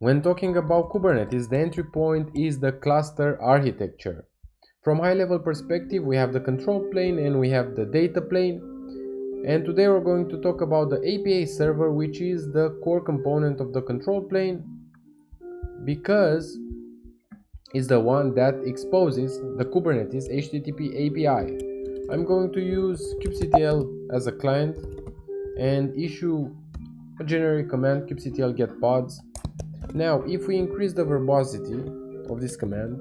When talking about Kubernetes, the entry point is the cluster architecture. From high-level perspective, we have the control plane and we have the data plane. And today we're going to talk about the API server, which is the core component of the control plane, because it's the one that exposes the Kubernetes HTTP API. I'm going to use kubectl as a client and issue a generic command kubectl get pods. Now, if we increase the verbosity of this command,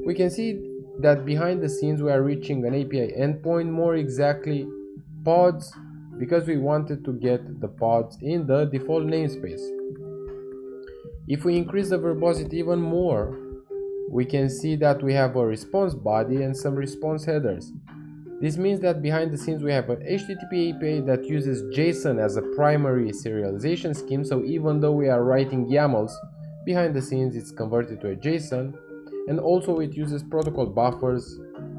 we can see that behind the scenes we are reaching an API endpoint, more exactly pods, because we wanted to get the pods in the default namespace. If we increase the verbosity even more, we can see that we have a response body and some response headers. This means that behind the scenes we have an HTTP API that uses JSON as a primary serialization scheme, so even though we are writing YAMLs, behind the scenes it's converted to a JSON, and also it uses protocol buffers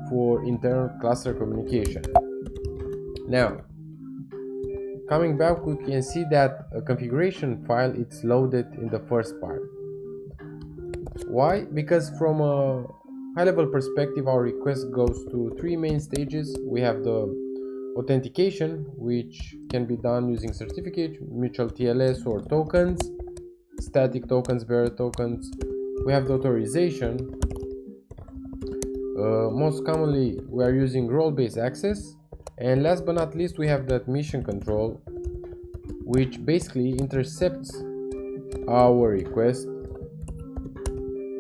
for internal cluster communication. Now, coming back, we can see that a configuration file is loaded in the first part. Why? Because from a high-level perspective, our request goes to three main stages. We have the authentication, which can be done using certificate, mutual TLS or tokens, static tokens, bearer tokens. We have the authorization. Most commonly, we are using role-based access. And last but not least, we have the admission control, which basically intercepts our request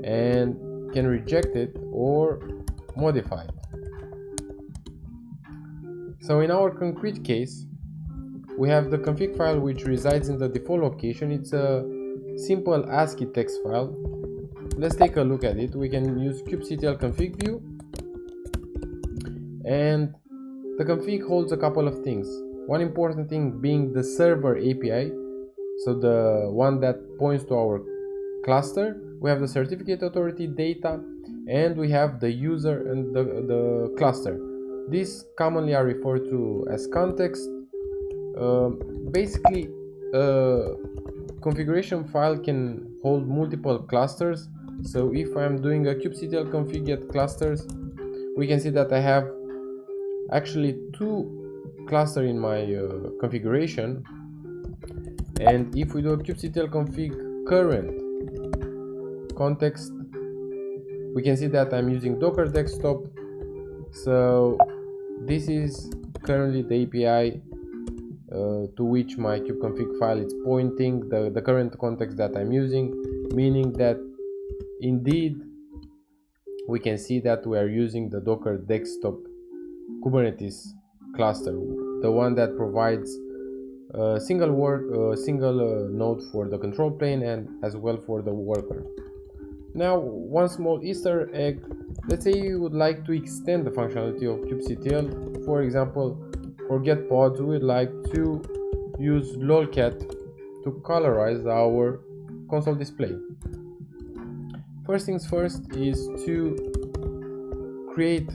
and can reject it or modify it. So in our concrete case, we have the config file which resides in the default location. It's a simple ASCII text file. Let's take a look at it. We can use kubectl config view, and the config holds a couple of things. One important thing being the server API, so the one that points to our cluster. We have the certificate authority data, and we have the user and the cluster. These commonly are referred to as context. Basically, a configuration file can hold multiple clusters. So if I'm doing a kubectl config get clusters, we can see that I have actually two clusters in my configuration. And if we do a kubectl config current context, we can see that I'm using Docker desktop. So this is currently the API to which my kubeconfig file is pointing, the current context that I'm using, meaning that indeed we can see that we are using the Docker desktop Kubernetes cluster, the one that provides a single node for the control plane and as well for the worker. Now, one small Easter egg. Let's say you would like to extend the functionality of kubectl. For example, for get pods, we would like to use lolcat to colorize our console display. First things first is to create,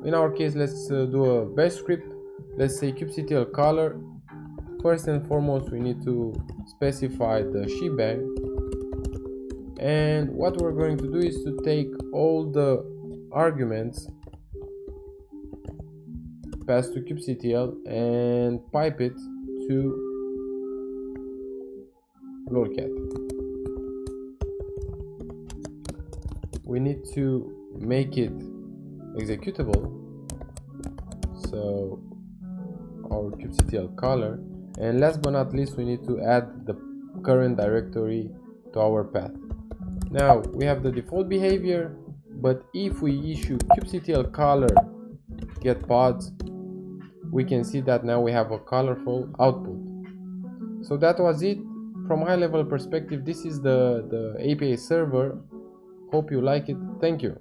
in our case, let's do a bash script. Let's say kubectl color. First and foremost, we need to specify the shebang. And what we're going to do is to take all the arguments passed to kubectl and pipe it to lolcat. We need to make it executable, so our kubectl color, and last but not least we need to add the current directory to our path. Now we have the default behavior, but if we issue kubectl color get pods, we can see that now we have a colorful output. So that was it. From high level perspective, this is the API server. Hope you like it. Thank you.